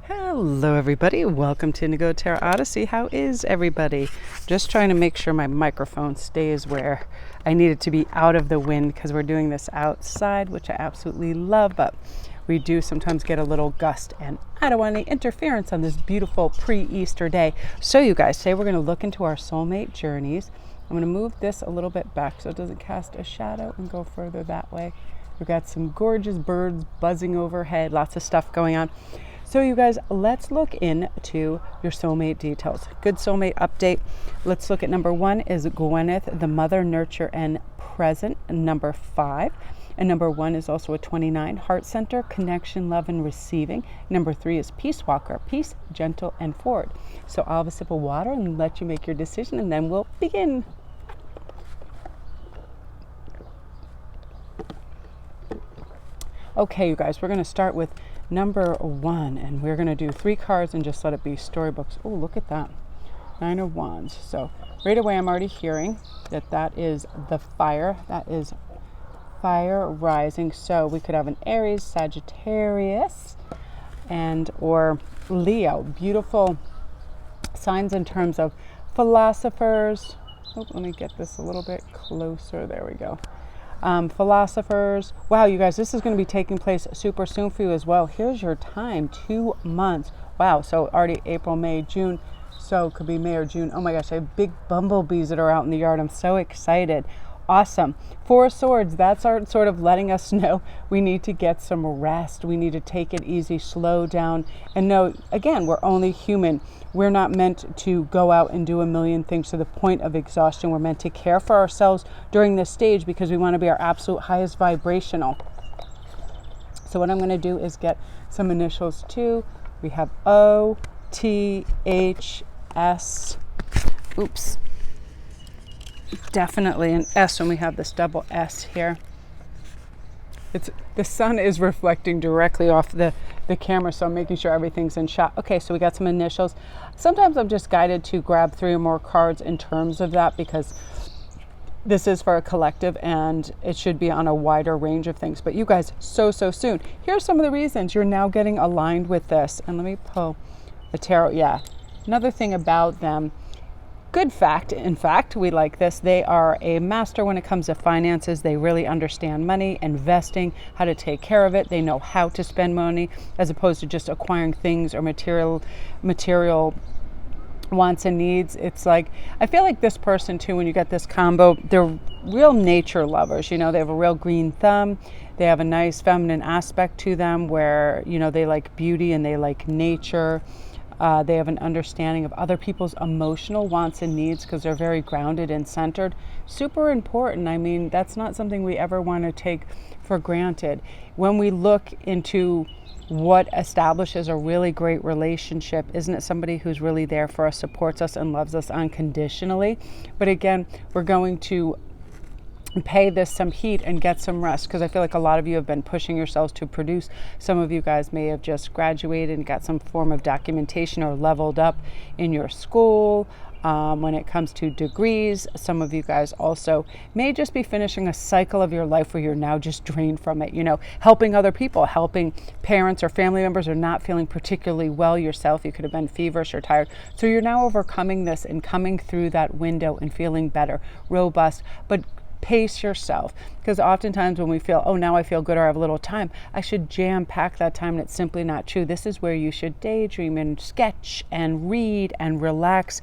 Hello everybody, welcome to Indigo Tarot Odyssey. How is everybody? Just trying to make sure my microphone stays where I need it to be, out of the wind, because we're doing this outside, which I absolutely love, but we do sometimes get a little gust and I don't want any interference on this beautiful pre-Easter day. So you guys, today we're going to look into our soulmate journeys. I'm going to move this a little bit back so it doesn't cast a shadow and go further that way. We've got some gorgeous birds buzzing overhead, lots of stuff going on. So you guys, let's look into your soulmate details. Good soulmate update. Let's look at number 1 is Gwyneth, the mother, nurture, and present. Number 5. And number 1 is also a 29, heart center, connection, love, and receiving. Number 3 is peace walker, peace, gentle, and forward. So I'll have a sip of water and let you make your decision, and then we'll begin. Okay, you guys, we're going to start with number 1, and we're going to do 3 cards and just let it be storybooks. Oh, look at that. 9 of Wands. So right away, I'm already hearing that is the fire. That is fire rising. So we could have an Aries, Sagittarius, and or Leo. Beautiful signs in terms of philosophers. Oh, let me get this a little bit closer. There we go. Philosophers. Wow, you guys, this is going to be taking place super soon for you as well. Here's your time, 2 months. Wow, so already April, May, June. So it could be May or June. Oh my gosh, I have big bumblebees that are out in the yard. I'm so excited. Awesome. 4 of Swords, that's sort of letting us know we need to get some rest. We need to take it easy, slow down, and know, again, we're only human. We're not meant to go out and do a million things to the point of exhaustion. We're meant to care for ourselves during this stage because we want to be our absolute highest vibrational. So what I'm going to do is get some initials too. We have O, T, H, S. Oops. Definitely an S when we have this double S here. The sun is reflecting directly off the camera, so I'm making sure everything's in shot. Okay, so we got some initials. Sometimes I'm just guided to grab 3 or more cards in terms of that because this is for a collective and it should be on a wider range of things. But you guys, so soon. Here's some of the reasons you're now getting aligned with this. And let me pull the tarot. Yeah, another thing about them. Good fact, in fact, we like this. They are a master when it comes to finances. They really understand money, investing, how to take care of it. They know how to spend money as opposed to just acquiring things or material wants and needs. It's like, I feel like this person too, when you get this combo, they're real nature lovers. You know, they have a real green thumb. They have a nice feminine aspect to them where, you know, they like beauty and they like nature. They have an understanding of other people's emotional wants and needs because they're very grounded and centered. Super important. I mean, that's not something we ever want to take for granted. When we look into what establishes a really great relationship, isn't it somebody who's really there for us, supports us, and loves us unconditionally? But again, we're going to pay this some heat and get some rest because I feel like a lot of you have been pushing yourselves to produce. Some of you guys may have just graduated and got some form of documentation or leveled up in your school. When it comes to degrees, some of you guys also may just be finishing a cycle of your life where you're now just drained from it, you know, helping other people, helping parents or family members, or not feeling particularly well yourself. You could have been feverish or tired. So you're now overcoming this and coming through that window and feeling better, robust, but pace yourself, because oftentimes when we feel, oh, now I feel good or I have a little time, I should jam pack that time, and it's simply not true. This is where you should daydream and sketch and read and relax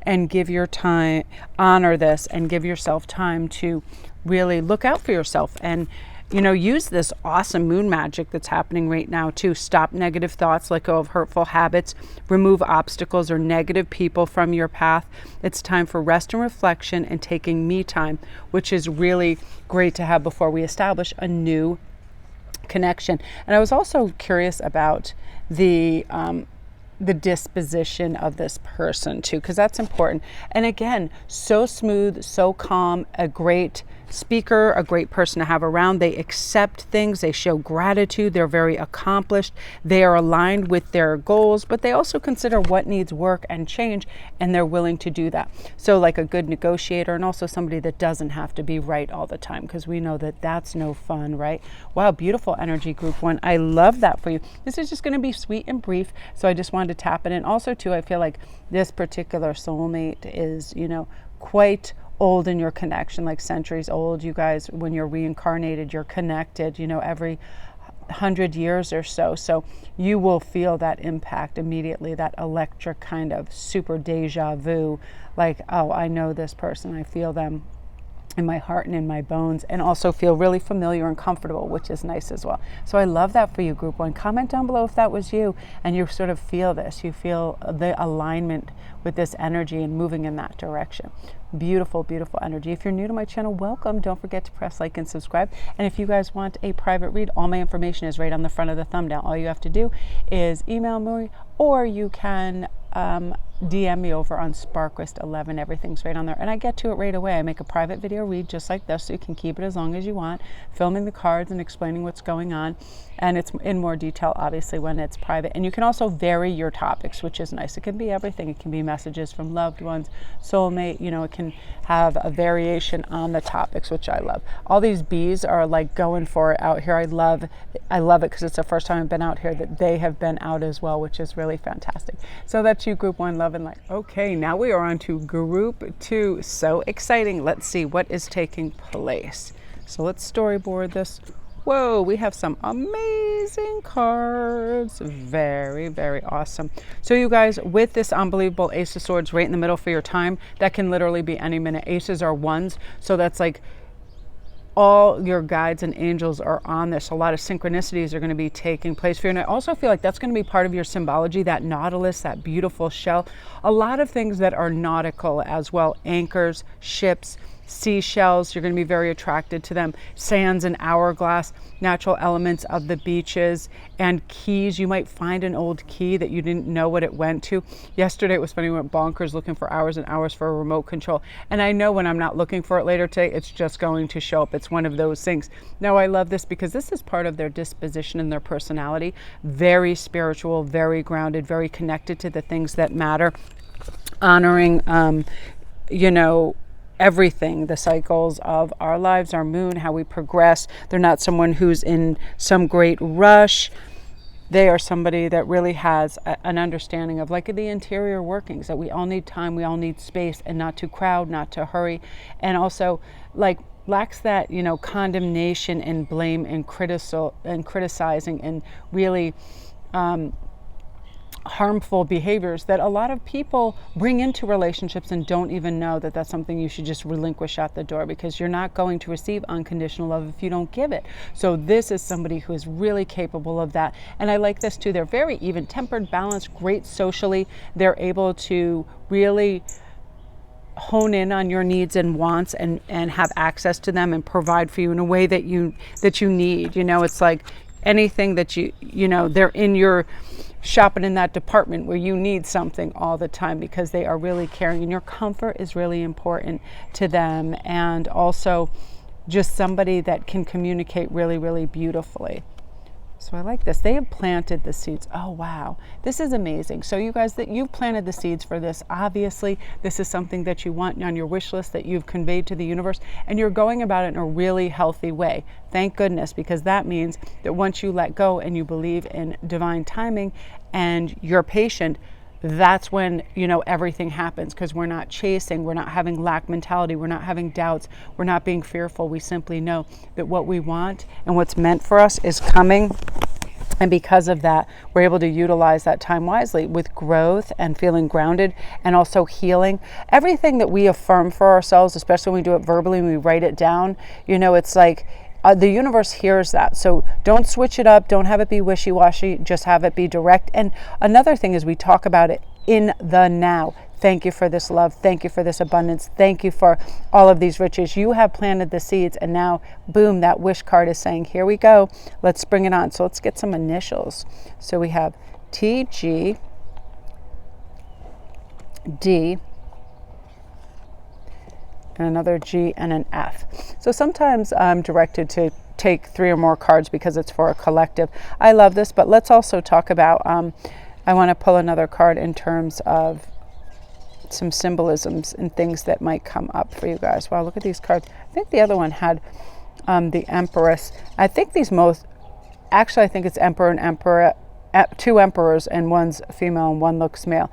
and give your time, honor this, and give yourself time to really look out for yourself and, you know, use this awesome moon magic that's happening right now to stop negative thoughts, let go of hurtful habits, remove obstacles or negative people from your path. It's time for rest and reflection and taking me time, which is really great to have before we establish a new connection. And I was also curious about the disposition of this person too, because that's important. And again, so smooth, so calm, a great speaker, a great person to have around. They accept things, they show gratitude, they're very accomplished, they are aligned with their goals, but they also consider what needs work and change, and they're willing to do that. So like a good negotiator, and also somebody that doesn't have to be right all the time, because we know that that's no fun, right? Wow, beautiful energy, group one. I love that for you. This is just going to be sweet and brief, so I just wanted to tap it in. Also too, I feel like this particular soulmate is, you know, quite old in your connection, like centuries old. You guys, when you're reincarnated, you're connected, you know, every 100 years or so. So you will feel that impact immediately, that electric kind of super deja vu, like, oh, I know this person, I feel them in my heart and in my bones, and also feel really familiar and comfortable, which is nice as well. So I love that for you, group one. Comment down below if that was you and you sort of feel this, you feel the alignment with this energy and moving in that direction. Beautiful, beautiful energy. If you're new to my channel, welcome. Don't forget to press like and subscribe. And if you guys want a private read, all my information is right on the front of the thumbnail. All you have to do is email me, or you can DM me over on Sparquist11. Everything's right on there, and I get to it right away. I make a private video read just like this, so you can keep it as long as you want, filming the cards and explaining what's going on, and it's in more detail obviously when it's private. And you can also vary your topics, which is nice. It can be everything. It can be messages from loved ones, soulmate, you know, it can have a variation on the topics, which I love. All these bees are like going for it out here. I love it because it's the first time I've been out here that they have been out as well, which is really fantastic. So that's you, group one, love and light. Okay, now we are on to group two. So exciting. Let's see what is taking place. So let's storyboard this. Whoa, we have some amazing cards. Very, very awesome. So you guys, with this unbelievable Ace of Swords right in the middle for your time, that can literally be any minute. Aces are ones, so that's like all your guides and angels are on this. A lot of synchronicities are going to be taking place for you. And I also feel like that's going to be part of your symbology, that nautilus, that beautiful shell. A lot of things that are nautical as well. Anchors, ships, seashells, you're going to be very attracted to them. Sands and hourglass, natural elements of the beaches, and keys. You might find an old key that you didn't know what it went to. Yesterday it was funny, we went bonkers looking for hours and hours for a remote control, and I know when I'm not looking for it later today, it's just going to show up. It's one of those things. Now I love this because this is part of their disposition and their personality. Very spiritual, very grounded, very connected to the things that matter, honoring you know, everything, the cycles of our lives, our moon, how we progress. They're not someone who's in some great rush. They are somebody that really has an understanding of like the interior workings, that we all need time, we all need space, and not to crowd, not to hurry, and also like lacks that, you know, condemnation and blame and criticizing and really harmful behaviors that a lot of people bring into relationships and don't even know that that's something you should just relinquish at the door, because you're not going to receive unconditional love if you don't give it. So this is somebody who is really capable of that. And I like this too. They're very even tempered, balanced, great socially. They're able to really hone in on your needs and wants and have access to them and provide for you in a way that you need. You know, it's like anything that you know, they're in your shopping in that department where you need something all the time, because they are really caring, and your comfort is really important to them. And also just somebody that can communicate really, really beautifully. So I like this. They have planted the seeds. Oh, wow. This is amazing. So you guys, that you've planted the seeds for this, obviously this is something that you want on your wish list, that you've conveyed to the universe, and you're going about it in a really healthy way. Thank goodness, because that means that once you let go and you believe in divine timing and you're patient, that's when, you know, everything happens, because we're not chasing, we're not having lack mentality, we're not having doubts, we're not being fearful. We simply know that what we want and what's meant for us is coming. And because of that, we're able to utilize that time wisely with growth and feeling grounded, and also healing. Everything that we affirm for ourselves, especially when we do it verbally and we write it down, you know, it's like the universe hears that. So don't switch it up. Don't have it be wishy-washy. Just have it be direct. And another thing is, we talk about it in the now. Thank you for this love. Thank you for this abundance. Thank you for all of these riches. You have planted the seeds, and now, boom, that wish card is saying, here we go. Let's bring it on. So let's get some initials. So we have TG, D, and another G, and an F. So sometimes I'm directed to take 3 or more cards because it's for a collective. I love this, but let's also talk about, I want to pull another card in terms of some symbolisms and things that might come up for you guys. Wow, look at these cards. I think the other one had the Empress. I think these actually I think it's Emperor and Emperor, 2 emperors, and one's female and one looks male.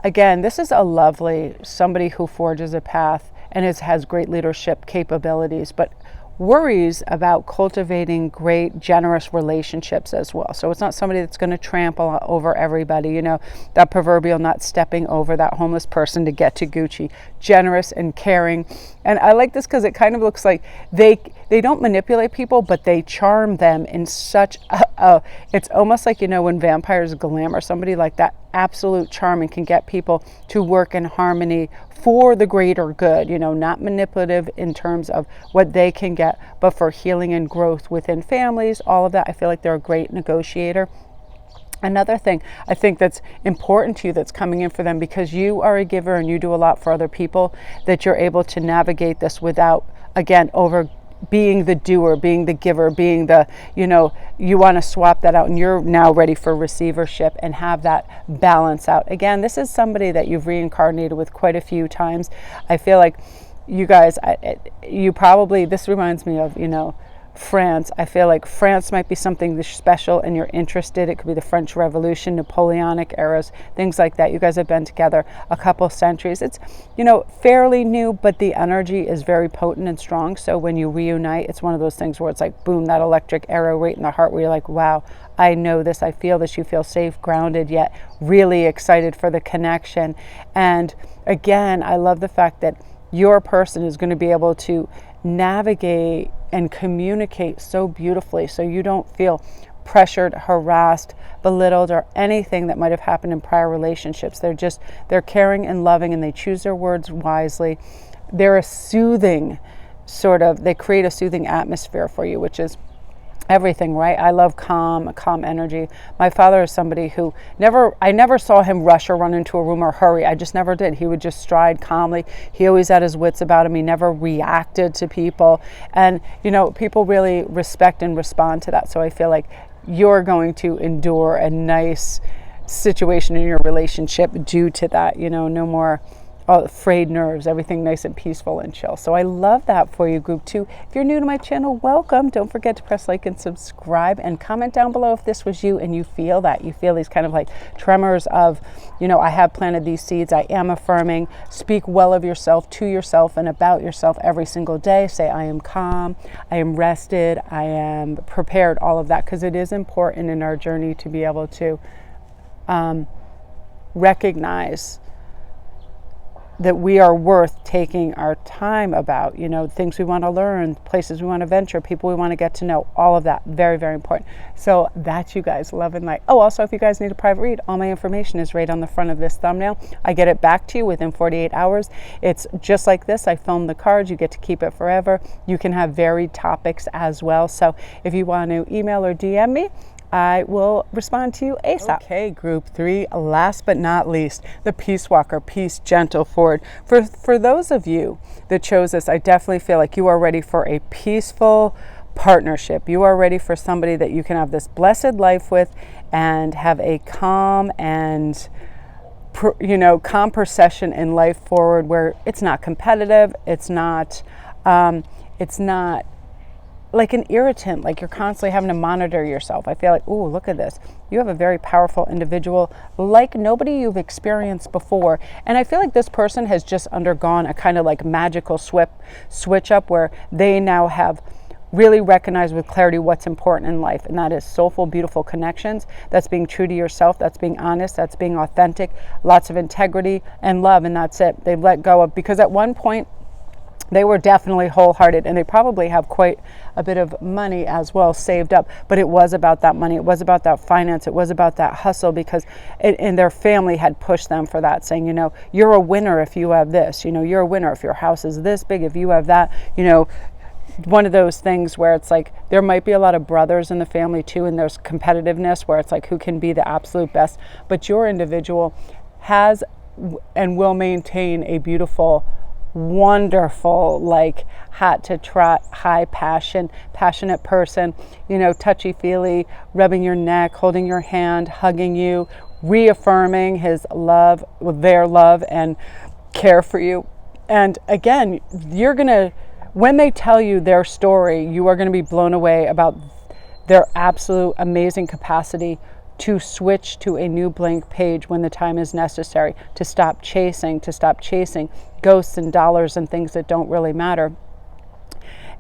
Again, this is a lovely, somebody who forges a path and has great leadership capabilities, but worries about cultivating great, generous relationships as well. So it's not somebody that's going to trample over everybody, you know, that proverbial not stepping over that homeless person to get to Gucci. Generous and caring. And I like this because it kind of looks like they don't manipulate people, but they charm them in such it's almost like, you know, when vampires glamour somebody, like that absolute charm, and can get people to work in harmony for the greater good, you know, not manipulative in terms of what they can get, but for healing and growth within families, all of that. I feel like they're a great negotiator. Another thing I think that's important to you that's coming in for them, because you are a giver and you do a lot for other people, that you're able to navigate this without, again, over being the doer, being the giver, being the, you know, you want to swap that out and you're now ready for receivership and have that balance out. Again, this is somebody that you've reincarnated with quite a few times. I feel like you guys, you probably, this reminds me of, you know, France. I feel like France might be something special and you're interested. It could be the French Revolution, Napoleonic eras, things like that. You guys have been together a couple centuries. It's, you know, fairly new, but the energy is very potent and strong. So when you reunite, it's one of those things where it's like, boom, that electric arrow right in the heart where you're like, wow, I know this, I feel this. You feel safe, grounded, yet really excited for the connection. And again, I love the fact that your person is going to be able to navigate and communicate so beautifully, so you don't feel pressured, harassed, belittled, or anything that might have happened in prior relationships. They're caring and loving, and they choose their words wisely. They're a soothing they create a soothing atmosphere for you, which is everything, right? I love calm energy. My father is somebody who I never saw him rush or run into a room or hurry. I just never did. He would just stride calmly. He always had his wits about him. He never reacted to people. And, you know, people really respect and respond to that. So I feel like you're going to endure a nice situation in your relationship due to that, you know, no more frayed nerves, everything nice and peaceful and chill. So I love that for you, group 2. If you're new to my channel, welcome. Don't forget to press like and subscribe, and comment down below if this was you and you feel these kind of like tremors of, you know, I have planted these seeds. I am affirming. Speak well of yourself, to yourself, and about yourself every single day. Say, I am calm, I am rested, I am prepared, all of that, because it is important in our journey to be able to recognize that we are worth taking our time about, you know, things we want to learn, places we want to venture, people we want to get to know, all of that. Very, very important. So that's you guys, love and light. Oh, also, if you guys need a private read, all my information is right on the front of this thumbnail. I get it back to you within 48 hours. It's just like this. I film the cards. You get to keep it forever. You can have varied topics as well. So if you want to email or DM me, I will respond to you ASAP. Okay, group 3, last but not least, the Peace Walker, Peace Gentle Forward. For those of you that chose this, I definitely feel like you are ready for a peaceful partnership. You are ready for somebody that you can have this blessed life with and have a calm and, you know, calm procession in life forward, where it's not competitive, it's not like an irritant, like you're constantly having to monitor yourself. I feel like, ooh, look at this. You have a very powerful individual like nobody you've experienced before. And I feel like this person has just undergone a kind of like magical switch up where they now have really recognized with clarity what's important in life. And that is soulful, beautiful connections. That's being true to yourself. That's being honest. That's being authentic. Lots of integrity and love. And that's it. They've let go of, because at one point, they were definitely wholehearted, and they probably have quite a bit of money as well saved up, but it was about that money. It was about that finance. It was about that hustle, because and their family had pushed them for that, saying, you know, you're a winner if you have this, you know, you're a winner if your house is this big, if you have that, you know, one of those things where it's like there might be a lot of brothers in the family too, and there's competitiveness where it's like who can be the absolute best, but your individual has and will maintain a beautiful wonderful, like hot to trot, high passionate person, you know, touchy feely, rubbing your neck, holding your hand, hugging you, reaffirming his love, their love and care for you. And again, you're gonna, when they tell you their story, you are going to be blown away about their absolute amazing capacity to switch to a new blank page when the time is necessary, to stop chasing ghosts and dollars and things that don't really matter,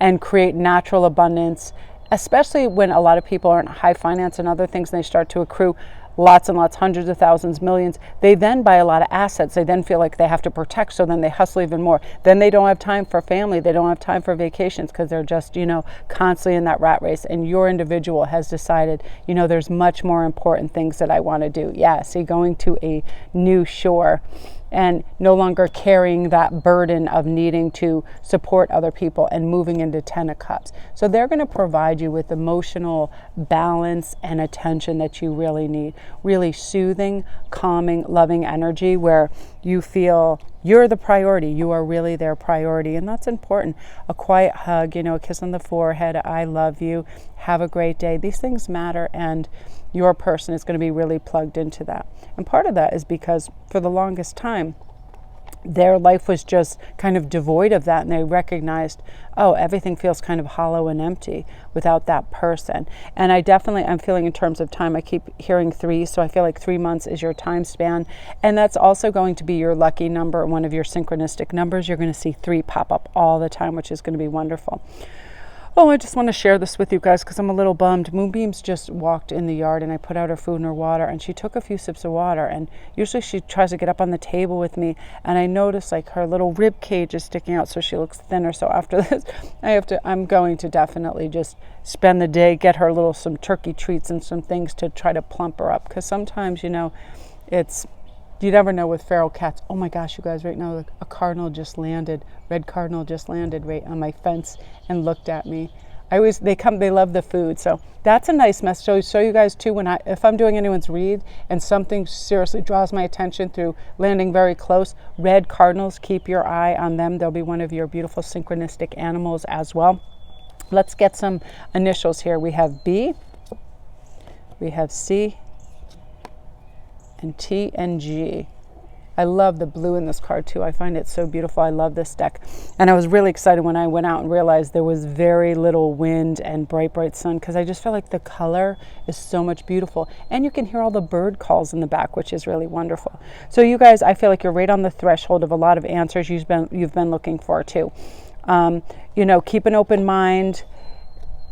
and create natural abundance, especially when a lot of people are in high finance and other things and they start to accrue lots and lots, hundreds of thousands, millions. They then buy a lot of assets. They then feel like they have to protect, so then they hustle even more. Then they don't have time for family. They don't have time for vacations because they're just, you know, constantly in that rat race. And your individual has decided, you know, there's much more important things that I want to do. Yeah, see, going to a new shore and no longer carrying that burden of needing to support other people and moving into 10 of Cups. So they're going to provide you with emotional balance and attention that you really need. Really soothing, calming, loving energy where you feel you're the priority. You are really their priority. And that's important. A quiet hug, you know, a kiss on the forehead, I love you, have a great day. These things matter, and your person is going to be really plugged into that. And part of that is because for the longest time, their life was just kind of devoid of that, and they recognized, oh, everything feels kind of hollow and empty without that person. And I'm feeling in terms of time, I keep hearing 3, so I feel like 3 months is your time span, and that's also going to be your lucky number, one of your synchronistic numbers. You're going to see 3 pop up all the time, which is going to be wonderful. Oh, I just want to share this with you guys because I'm a little bummed. Moonbeams just walked in the yard and I put out her food and her water, and she took a few sips of water, and usually she tries to get up on the table with me, and I notice like her little rib cage is sticking out, so she looks thinner. So after this, I'm going to definitely just spend the day, get her some turkey treats and some things to try to plump her up, because sometimes, you know, you never know with feral cats. Oh my gosh, you guys, right now, like a cardinal just landed, red cardinal just landed right on my fence and looked at me. They love the food. So that's a nice message. So show you guys too, if I'm doing anyone's read and something seriously draws my attention through landing very close, red cardinals, keep your eye on them. They'll be one of your beautiful synchronistic animals as well. Let's get some initials here. We have B, we have C, and T and G. I love the blue in this card too. I find it so beautiful. I love this deck. And I was really excited when I went out and realized there was very little wind and bright sun, because I just feel like the color is so much beautiful. And you can hear all the bird calls in the back, which is really wonderful. So you guys, I feel like you're right on the threshold of a lot of answers you've been looking for too. You know, keep an open mind,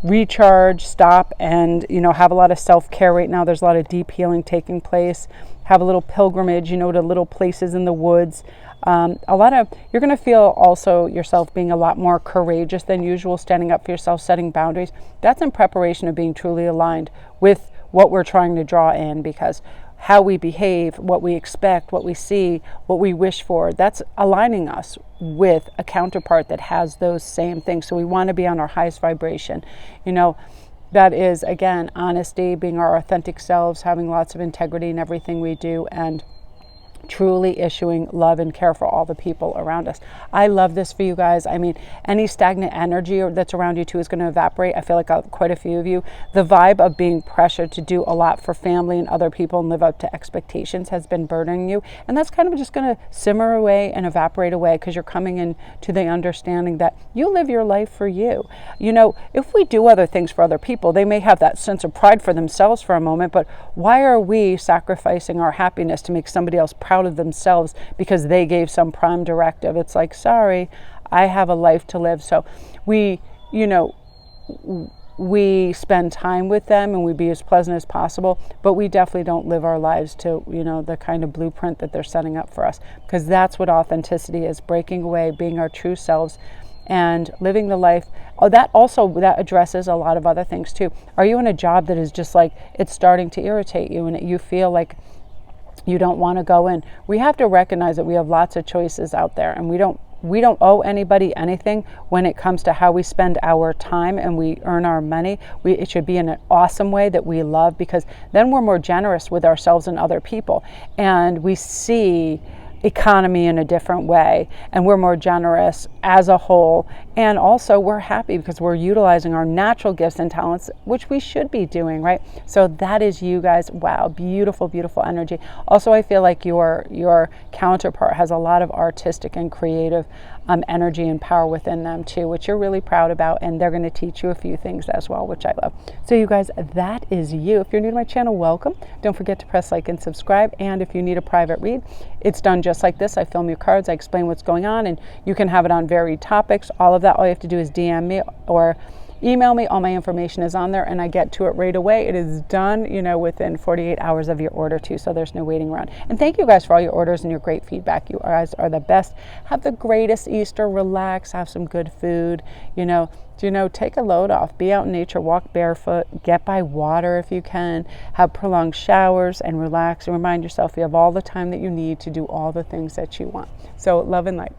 recharge, stop, and, you know, have a lot of self-care right now. There's a lot of deep healing taking place. Have a little pilgrimage, you know, to little places in the woods. You're going to feel also yourself being a lot more courageous than usual, standing up for yourself, setting boundaries. That's in preparation of being truly aligned with what we're trying to draw in, because how we behave, what we expect, what we see, what we wish for, that's aligning us with a counterpart that has those same things. So we want to be on our highest vibration. You know, that is, again, honesty, being our authentic selves, having lots of integrity in everything we do, and truly issuing love and care for all the people around us. I love this for you guys. I mean, any stagnant energy that's around you too is going to evaporate. I feel like quite a few of you, the vibe of being pressured to do a lot for family and other people and live up to expectations has been burdening you. And that's kind of just going to simmer away and evaporate away, because you're coming into the understanding that you live your life for you. You know, if we do other things for other people, they may have that sense of pride for themselves for a moment, but why are we sacrificing our happiness to make somebody else proud of themselves because they gave some prime directive? It's like, sorry, I have a life to live. So we spend time with them and we be as pleasant as possible, but we definitely don't live our lives to, you know, the kind of blueprint that they're setting up for us, because that's what authenticity is: breaking away, being our true selves, and living the life. That addresses a lot of other things too. Are you in a job that is just like, it's starting to irritate you and you feel like you don't want to go in? We have to recognize that we have lots of choices out there, and we don't owe anybody anything when it comes to how we spend our time and we earn our money. It should be in an awesome way that we love, because then we're more generous with ourselves and other people, and we see economy in a different way, and we're more generous as a whole, and also we're happy because we're utilizing our natural gifts and talents, which we should be doing, right? So that is you guys. Wow, beautiful, beautiful energy. Also, I feel like your counterpart has a lot of artistic and creative energy and power within them too, which you're really proud about, and they're going to teach you a few things as well, which I love. So you guys, that is you. If you're new to my channel, welcome. Don't forget to press like and subscribe, and if you need a private read, it's done just like this. I film your cards, I explain what's going on, and you can have it on varied topics. All of that, all you have to do is DM me or email me. All my information is on there, and I get to it right away. It is done, within 48 hours of your order too, so there's no waiting around. And thank you guys for all your orders and your great feedback. You guys are the best. Have the greatest Easter. Relax, have some good food, take a load off, be out in nature, walk barefoot, get by water if you can, have prolonged showers, and relax, and remind yourself you have all the time that you need to do all the things that you want. So love and light.